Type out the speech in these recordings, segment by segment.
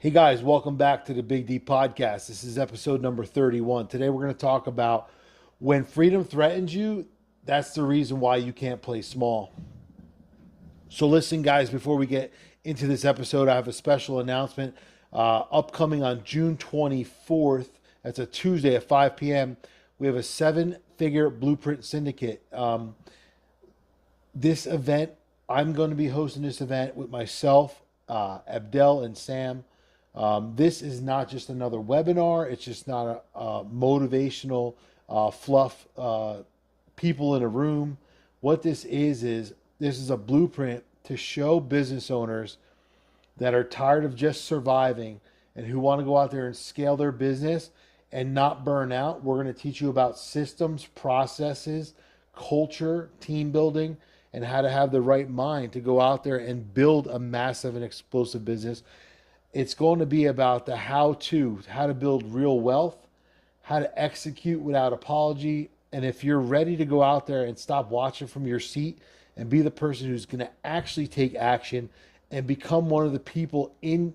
Hey guys, welcome back to the Big D Podcast. This is episode number 31. Today we're going to talk about when freedom threatens you, that's the reason why you can't play small. So listen guys, before we get into this episode, I have a special announcement upcoming on June 24th. That's a Tuesday at 5 p.m. We have a 7-figure blueprint syndicate. This event, I'm going to be hosting this event with myself, Abdel, and Sam. This is not just another webinar. It's just not a motivational fluff people in a room. What this is this is a blueprint to show business owners that are tired of just surviving and who want to go out there and scale their business and not burn out. We're going to teach you about systems, processes, culture, team building, and how to have the right mind to go out there and build a massive and explosive business. It's going to be about the how to build real wealth, how to execute without apology. And if you're ready to go out there and stop watching from your seat and be the person who's going to actually take action and become one of the people in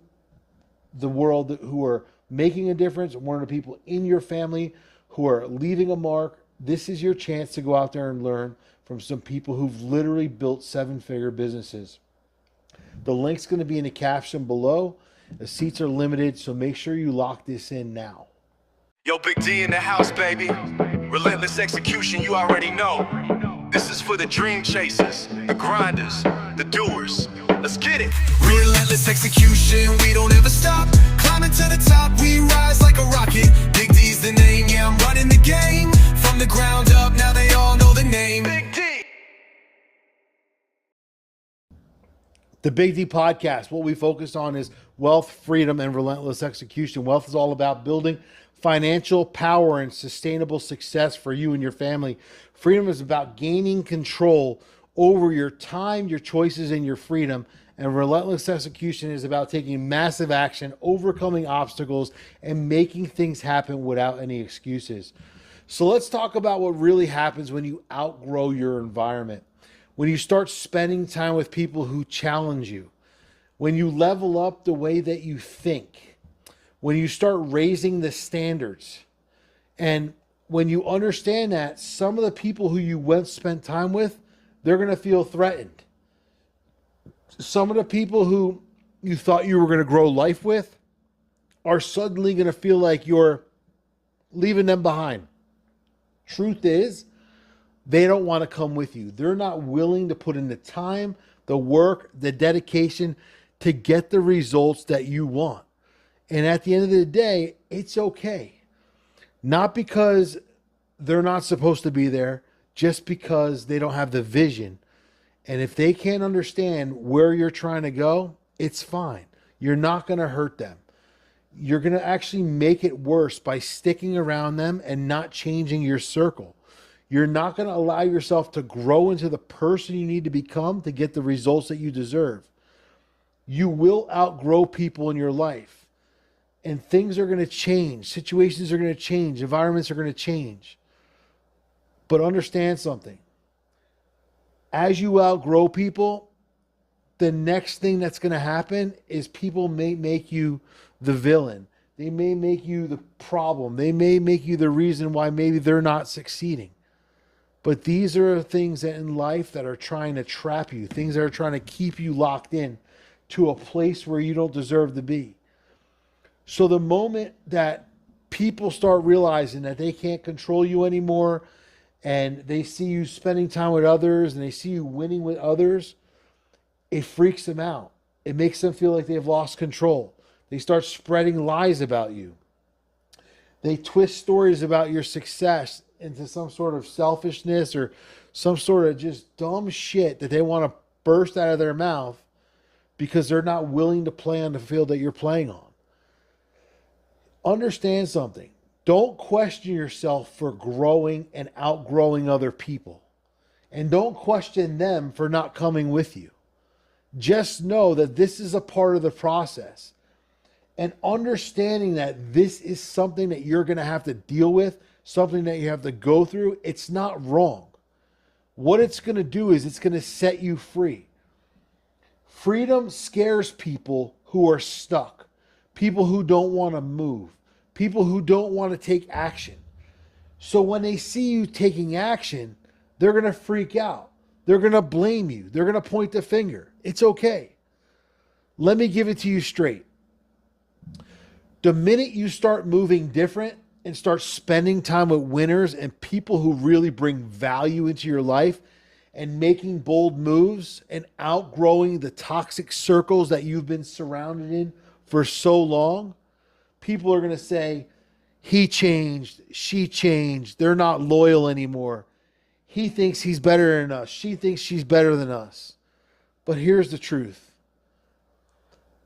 the world who are making a difference, one of the people in your family who are leaving a mark, this is your chance to go out there and learn from some people who've literally built 7-figure businesses. The link's going to be in the caption below. The seats are limited, so make sure you lock this in now. Yo, Big D in the house, baby. Relentless execution, you already know. This is for the dream chasers, the grinders, the doers. Let's get it. Relentless execution, we don't ever stop. Climbing to the top, we rise like a rocket. Big D's the name, yeah, I'm running the game. From the ground up, now they all know the name. Big D. The Big D Podcast, what we focus on is wealth, freedom, and relentless execution. Wealth is all about building financial power and sustainable success for you and your family. Freedom is about gaining control over your time, your choices, and your freedom. And relentless execution is about taking massive action, overcoming obstacles, and making things happen without any excuses. So let's talk about what really happens when you outgrow your environment. When you start spending time with people who challenge you, when you level up the way that you think, when you start raising the standards, and when you understand that some of the people who you once spent time with, they're going to feel threatened. Some of the people who you thought you were going to grow life with are suddenly going to feel like you're leaving them behind. Truth is, they don't want to come with you. They're not willing to put in the time, the work, the dedication to get the results that you want. And at the end of the day, it's okay. Not because they're not supposed to be there, just because they don't have the vision. And if they can't understand where you're trying to go, it's fine. You're not going to hurt them. You're going to actually make it worse by sticking around them and not changing your circle. You're not going to allow yourself to grow into the person you need to become to get the results that you deserve. You will outgrow people in your life, and things are going to change. Situations are going to change. Environments are going to change. But understand something. As you outgrow people, the next thing that's going to happen is people may make you the villain. They may make you the problem. They may make you the reason why maybe they're not succeeding. But these are things that in life that are trying to trap you, things that are trying to keep you locked in to a place where you don't deserve to be. So the moment that people start realizing that they can't control you anymore, and they see you spending time with others, and they see you winning with others, it freaks them out. It makes them feel like they've lost control. They start spreading lies about you. They twist stories about your success into some sort of selfishness or some sort of just dumb shit that they want to burst out of their mouth because they're not willing to play on the field that you're playing on. Understand something. Don't question yourself for growing and outgrowing other people. And don't question them for not coming with you. Just know that this is a part of the process. And understanding that this is something that you're going to have to deal with, something that you have to go through, it's not wrong. What it's going to do is it's going to set you free. Freedom scares people who are stuck. people who don't want to move, people who don't want to take action. So when they see you taking action, they're going to freak out. They're going to blame you. They're going to point the finger. It's okay. Let me give it to you straight. The minute you start moving different and start spending time with winners and people who really bring value into your life and making bold moves and outgrowing the toxic circles that you've been surrounded in for so long, people are going to say, he changed, she changed, they're not loyal anymore. He thinks he's better than us. She thinks she's better than us. But here's the truth.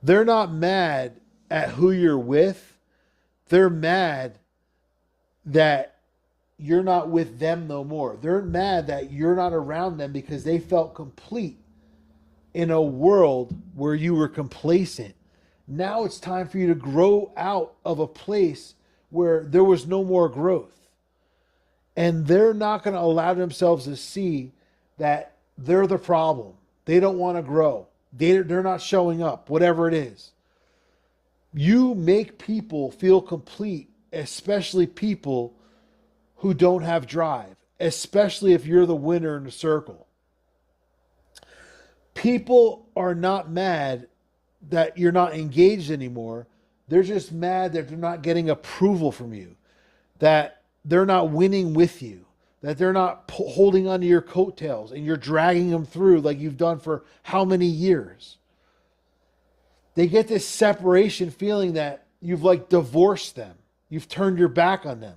They're not mad at who you're with. They're mad that you're not with them no more. They're mad that you're not around them because they felt complete in a world where you were complacent. Now it's time for you to grow out of a place where there was no more growth. And they're not going to allow themselves to see that they're the problem. They don't want to grow. They're not showing up, whatever it is. You make people feel complete, especially people who don't have drive, especially if you're the winner in the circle. People are not mad that you're not engaged anymore. They're just mad that they're not getting approval from you, that they're not winning with you, that they're not holding onto your coattails and you're dragging them through like you've done for how many years. They get this separation feeling that you've like divorced them. You've turned your back on them.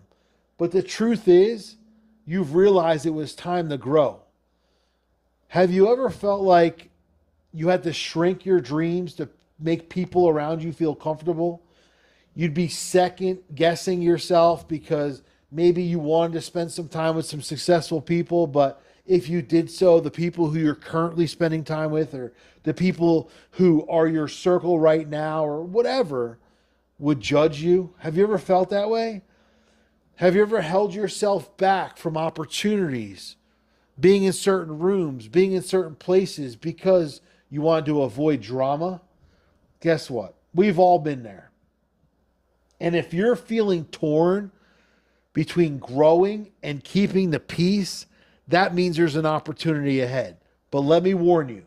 But the truth is, you've realized it was time to grow. Have you ever felt like you had to shrink your dreams to make people around you feel comfortable? You'd be second guessing yourself because maybe you wanted to spend some time with some successful people, but if you did so, the people who you're currently spending time with or the people who are your circle right now or whatever would judge you. Have you ever felt that way? Have you ever held yourself back from opportunities, being in certain rooms, being in certain places because you wanted to avoid drama? Guess what? We've all been there. And if you're feeling torn between growing and keeping the peace, that means there's an opportunity ahead. But let me warn you,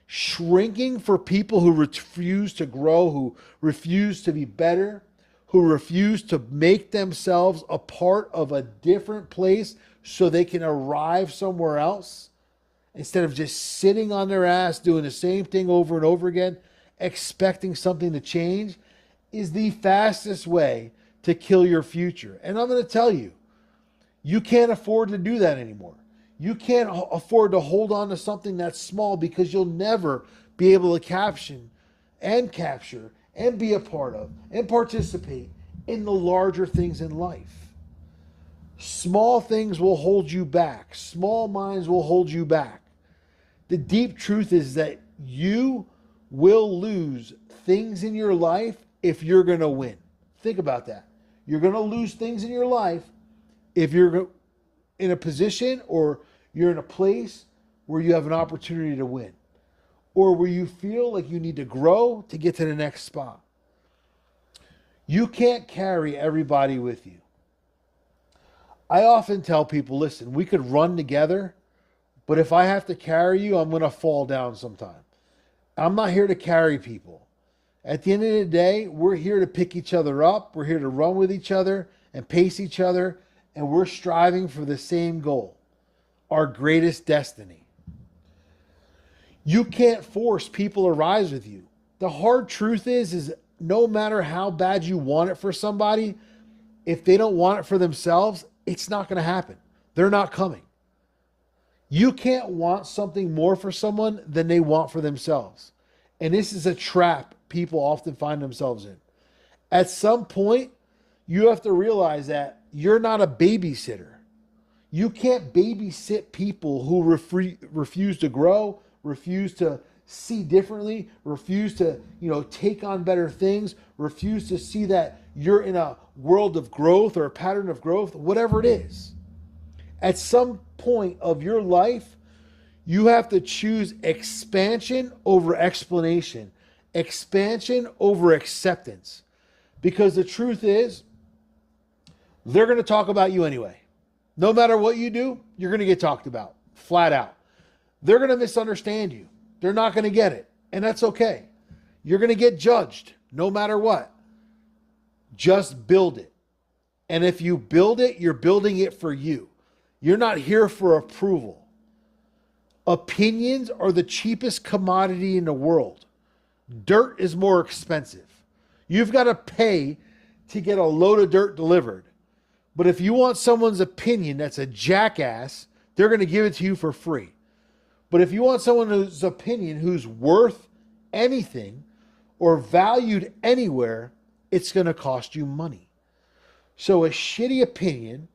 shrinking for people who refuse to grow, who refuse to be better, who refuse to make themselves a part of a different place so they can arrive somewhere else, instead of just sitting on their ass doing the same thing over and over again, expecting something to change, is the fastest way to kill your future. And I'm going to tell you, you can't afford to do that anymore. You can't afford to hold on to something that's small because you'll never be able to capture and be a part of and participate in the larger things in life. Small things will hold you back. Small minds will hold you back. The deep truth is that you will lose things in your life if you're going to win. Think about that. You're going to lose things in your life if you're in a position or you're in a place where you have an opportunity to win, or where you feel like you need to grow to get to the next spot. You can't carry everybody with you. I often tell people, listen, we could run together, but if I have to carry you, I'm going to fall down sometime. I'm not here to carry people. At the end of the day, we're here to pick each other up. We're here to run with each other and pace each other, and we're striving for the same goal, our greatest destiny. You can't force people to rise with you. The hard truth is no matter how bad you want it for somebody, if they don't want it for themselves, it's not going to happen. They're not coming. You can't want something more for someone than they want for themselves. And this is a trap people often find themselves in. At some point, you have to realize that you're not a babysitter. You can't babysit people who refuse to grow, refuse to see differently, refuse to, take on better things, refuse to see that you're in a world of growth or a pattern of growth, whatever it is. At some point of your life, you have to choose expansion over explanation, expansion over acceptance. Because the truth is, they're going to talk about you anyway. No matter what you do, you're going to get talked about, flat out. They're going to misunderstand you. They're not going to get it. And that's okay. You're going to get judged no matter what. Just build it. And if you build it, you're building it for you. You're not here for approval. Opinions are the cheapest commodity in the world. Dirt is more expensive. You've got to pay to get a load of dirt delivered. But if you want someone's opinion that's a jackass, they're going to give it to you for free. But if you want someone's opinion who's worth anything or valued anywhere, it's going to cost you money. So a shitty opinion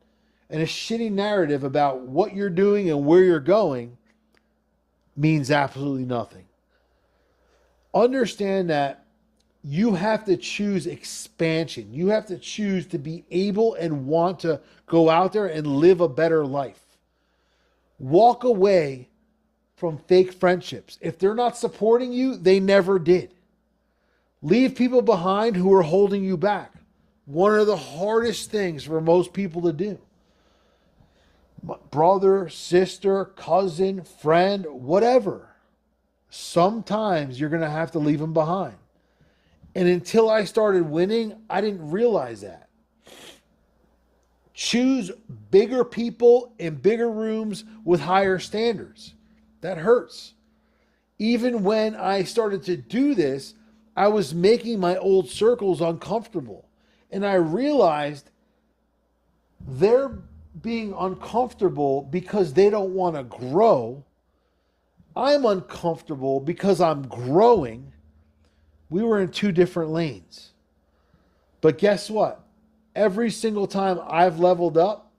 and a shitty narrative about what you're doing and where you're going means absolutely nothing. Understand that you have to choose expansion. You have to choose to be able and want to go out there and live a better life. Walk away from fake friendships. If they're not supporting you, they never did. Leave people behind who are holding you back. One of the hardest things for most people to do. Brother, sister, cousin, friend, whatever. Sometimes you're going to have to leave them behind. And until I started winning, I didn't realize that. Choose bigger people in bigger rooms with higher standards. That hurts. Even when I started to do this, I was making my old circles uncomfortable. And I realized they're being uncomfortable because they don't want to grow. I'm uncomfortable because I'm growing. We were in two different lanes. But guess what? Every single time I've leveled up,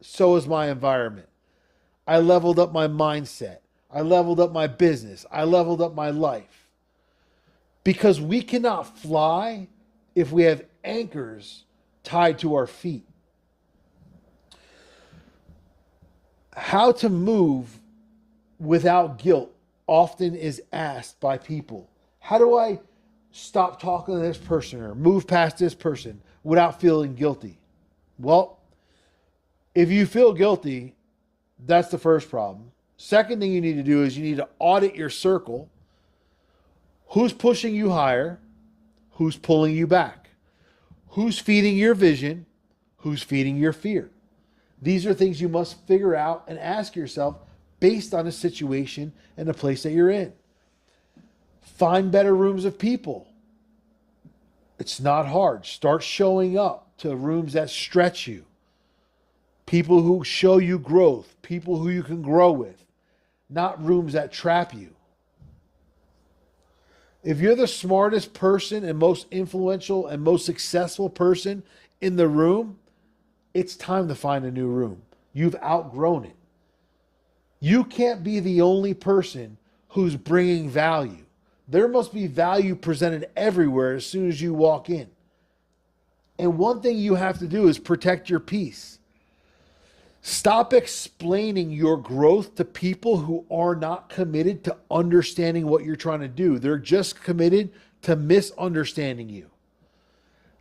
so is my environment. I leveled up my mindset. I leveled up my business. I leveled up my life. Because we cannot fly if we have anchors tied to our feet. How to move without guilt often is asked by people. How do I stop talking to this person or move past this person without feeling guilty? Well, if you feel guilty, that's the first problem. Second thing you need to do is you need to audit your circle. Who's pushing you higher? Who's pulling you back? Who's feeding your vision? Who's feeding your fear? These are things you must figure out and ask yourself based on the situation and the place that you're in. Find better rooms of people. It's not hard. Start showing up to rooms that stretch you. People who show you growth. People who you can grow with. Not rooms that trap you. If you're the smartest person and most influential and most successful person in the room, it's time to find a new room. You've outgrown it. You can't be the only person who's bringing value. There must be value presented everywhere as soon as you walk in. And one thing you have to do is protect your peace. Stop explaining your growth to people who are not committed to understanding what you're trying to do. They're just committed to misunderstanding you.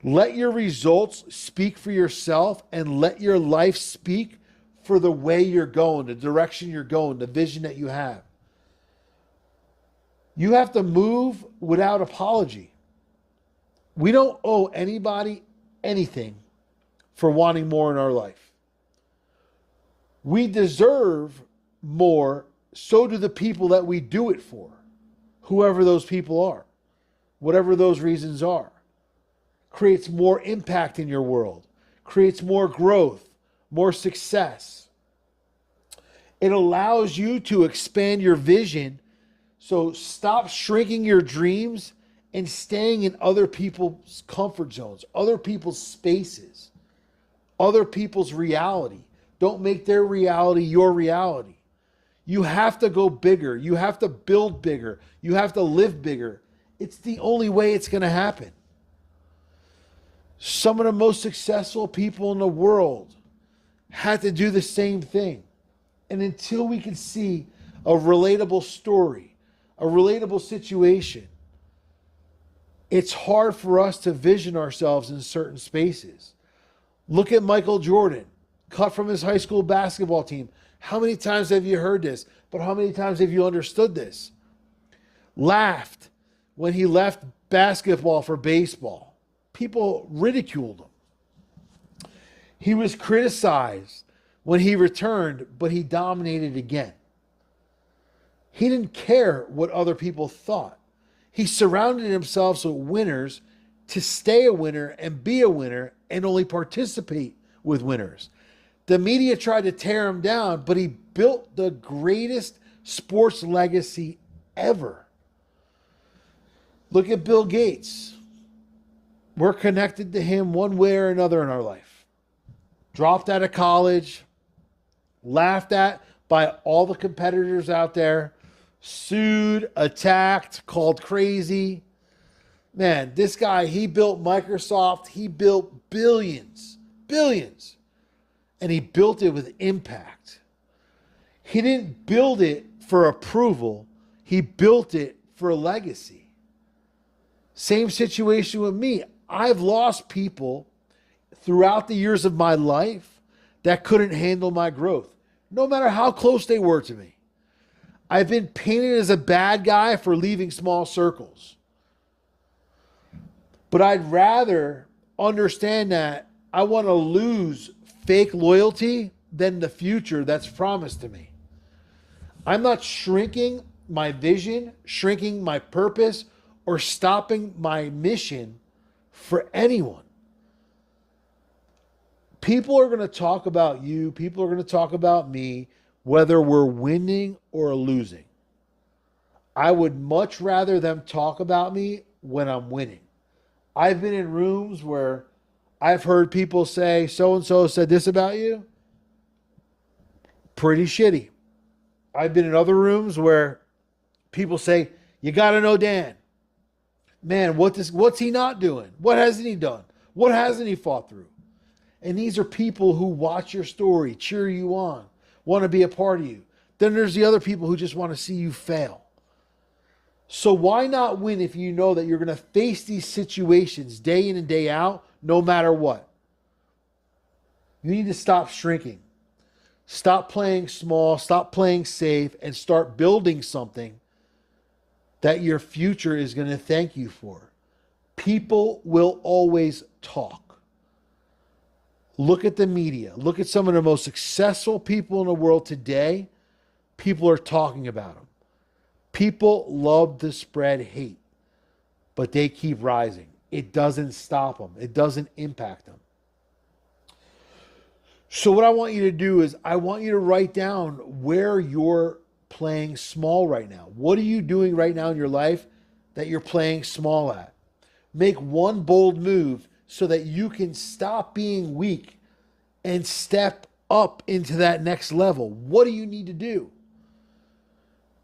Let your results speak for yourself and let your life speak for the way you're going, the direction you're going, the vision that you have. You have to move without apology. We don't owe anybody anything for wanting more in our life. We deserve more, so do the people that we do it for, whoever those people are, whatever those reasons are. Creates more impact in your world, creates more growth, more success. It allows you to expand your vision. So stop shrinking your dreams and staying in other people's comfort zones, other people's spaces, other people's reality. Don't make their reality your reality. You have to go bigger. You have to build bigger. You have to live bigger. It's the only way it's going to happen. Some of the most successful people in the world had to do the same thing. And until we can see a relatable story, a relatable situation, it's hard for us to vision ourselves in certain spaces. Look at Michael Jordan, cut from his high school basketball team. How many times have you heard this? But how many times have you understood this? Laughed when he left basketball for baseball. People ridiculed him. He was criticized when he returned, but he dominated again. He didn't care what other people thought. He surrounded himself with winners to stay a winner and be a winner and only participate with winners. The media tried to tear him down, but he built the greatest sports legacy ever. Look at Bill Gates. We're connected to him one way or another in our life. Dropped out of college, laughed at by all the competitors out there, sued, attacked, called crazy. Man, this guy, he built Microsoft. He built billions, and he built it with impact. He didn't build it for approval. He built it for a legacy. Same situation with me. I've lost people throughout the years of my life that couldn't handle my growth, no matter how close they were to me. I've been painted as a bad guy for leaving small circles. But I'd rather understand that I want to lose fake loyalty than the future that's promised to me. I'm not shrinking my vision, shrinking my purpose, or stopping my mission for anyone. People are going to talk about you. People are going to talk about me, whether we're winning or losing. I would much rather them talk about me when I'm winning. I've been in rooms where I've heard people say, so-and-so said this about you. Pretty shitty. I've been in other rooms where people say, you got to know Dan. Man, what's he not doing? What hasn't he done? What hasn't he fought through? And these are people who watch your story, cheer you on, want to be a part of you. Then there's the other people who just want to see you fail. So why not win if you know that you're going to face these situations day in and day out, no matter what? You need to stop shrinking. Stop playing small, stop playing safe, and start building something that your future is going to thank you for. People will always talk. Look at the media. Look at some of the most successful people in the world today. People are talking about them. People love to spread hate, but they keep rising. It doesn't stop them. It doesn't impact them. So what I want you to do is I want you to write down where you're playing small right now. What are you doing right now in your life that you're playing small at? Make one bold move so that you can stop being weak and step up into that next level. What do you need to do?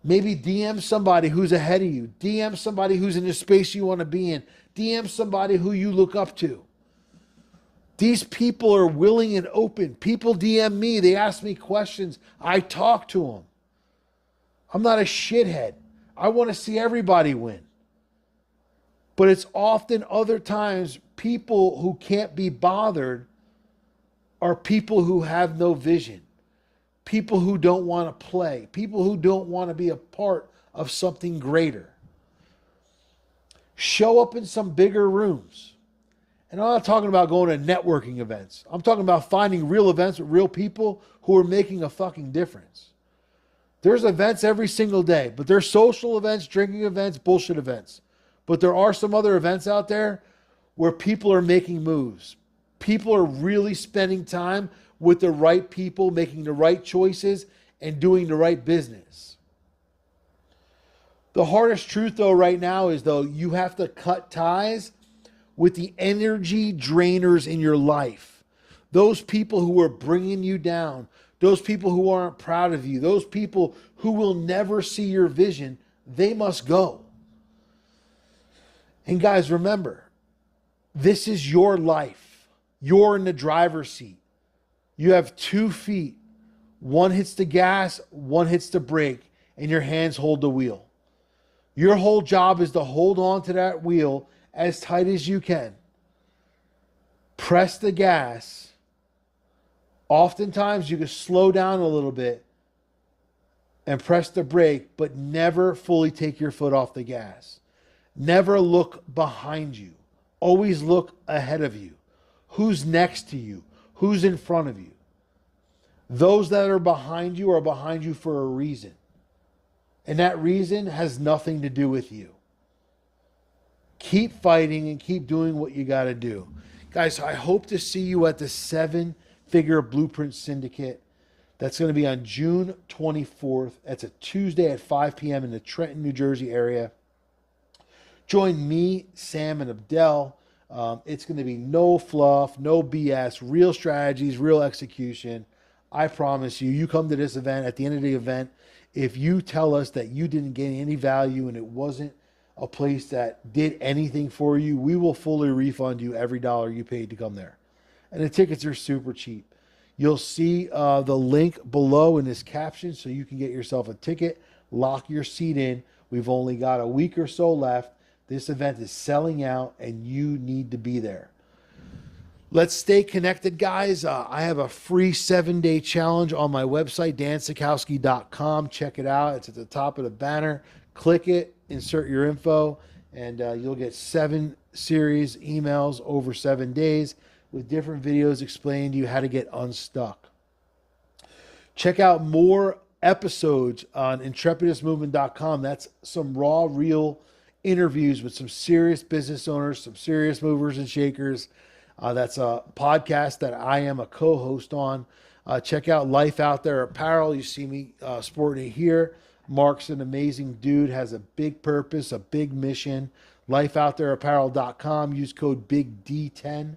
Maybe DM somebody who's ahead of you. DM somebody who's in the space you want to be in. DM somebody who you look up to. These people are willing and open. People DM me. They ask me questions. I talk to them. I'm not a shithead. I want to see everybody win. But it's often other times people who can't be bothered are people who have no vision. People who don't want to play. People who don't want to be a part of something greater. Show up in some bigger rooms. And I'm not talking about going to networking events. I'm talking about finding real events with real people who are making a fucking difference. There's events every single day, but there's social events, drinking events, bullshit events. But there are some other events out there where people are making moves. People are really spending time with the right people, making the right choices, and doing the right business. The hardest truth, though, right now is, though, you have to cut ties with the energy drainers in your life. Those people who are bringing you down. Those people who aren't proud of you. Those people who will never see your vision. They must go. And guys, remember, this is your life. You're in the driver's seat. You have 2 feet. One hits the gas, one hits the brake, and your hands hold the wheel. Your whole job is to hold on to that wheel as tight as you can. Press the gas. Oftentimes you can slow down a little bit and press the brake, but never fully take your foot off the gas. Never look behind you. Always look ahead of you. Who's next to you? Who's in front of you? Those that are behind you for a reason. And that reason has nothing to do with you. Keep fighting and keep doing what you got to do. Guys, I hope to see you at the 7-Figure Blueprint Syndicate. That's going to be on June 24th. That's a Tuesday at 5 p.m. in the Trenton, New Jersey area. Join me, Sam, and Abdel. It's going to be no fluff, no BS, real strategies, real execution. I promise you, you come to this event, at the end of the event, if you tell us that you didn't gain any value and it wasn't a place that did anything for you, we will fully refund you every dollar you paid to come there. And the tickets are super cheap. You'll see the link below in this caption so you can get yourself a ticket, lock your seat in. We've only got a week or so left. This event is selling out and you need to be there. Let's stay connected, guys. I have a free 7-day challenge on my website, dansikowski.com. Check it out. It's at the top of the banner. Click it, insert your info, and you'll get 7 series emails over 7 days with different videos explaining to you how to get unstuck. Check out more episodes on intrepidusmovement.com. That's some raw, real interviews with some serious business owners, some serious movers and shakers. That's a podcast that I am a co-host on. Check out Life Out There Apparel. You see me sporting it here. Mark's an amazing dude, has a big purpose, a big mission. LifeOutThereApparel.com. Use code BIGD10.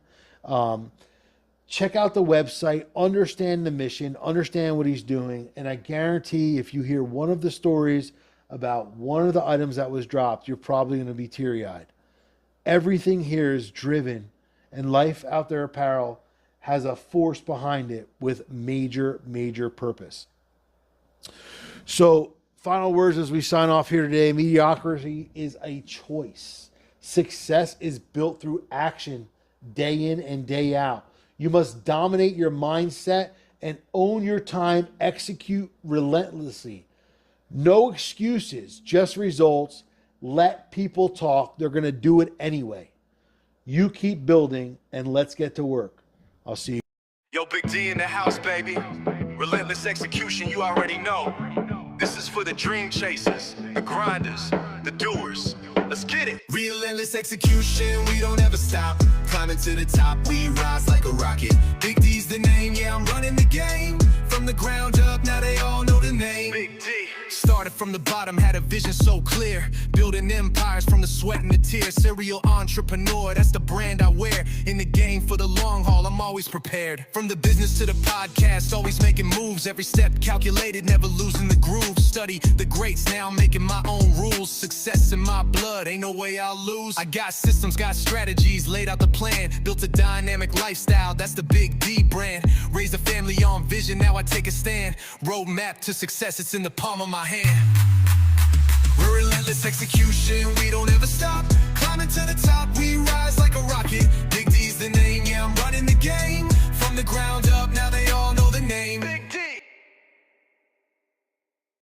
Check out the website, understand the mission, understand what he's doing. And I guarantee if you hear one of the stories about one of the items that was dropped, you're probably going to be teary-eyed. Everything here is driven, and Life Out There Apparel has a force behind it with major, major purpose. So, final words as we sign off here today. Mediocrity is a choice. Success is built through action day in and day out. You must dominate your mindset and own your time. Execute relentlessly. No excuses, just results. Let people talk. They're going to do it anyway. You keep building, and let's get to work. I'll see you. Yo, Big D in the house, baby. Relentless execution, you already know. This is for the dream chasers, the grinders, the doers. Let's get it. Relentless execution, we don't ever stop. Climbing to the top, we rise like a rocket. Big D's the name, yeah, I'm running the game. From the ground up, now they all know the name. Big D. Started from the bottom, had a vision so clear. Building empires from the sweat and the tears. Serial entrepreneur, that's the brand I wear. In the game for the long haul, I'm always prepared. From the business to the podcast, always making moves. Every step calculated, never losing the groove. Study the greats, now I'm making my own rules. Success in my blood, ain't no way I'll lose. I got systems, got strategies, laid out the plan. Built a dynamic lifestyle, that's the Big D brand. Raised a family on vision, now I take a stand. Roadmap to success, it's in the palm of my hand. We're relentless execution, we don't ever stop. Climbing to the top, we rise like a rocket.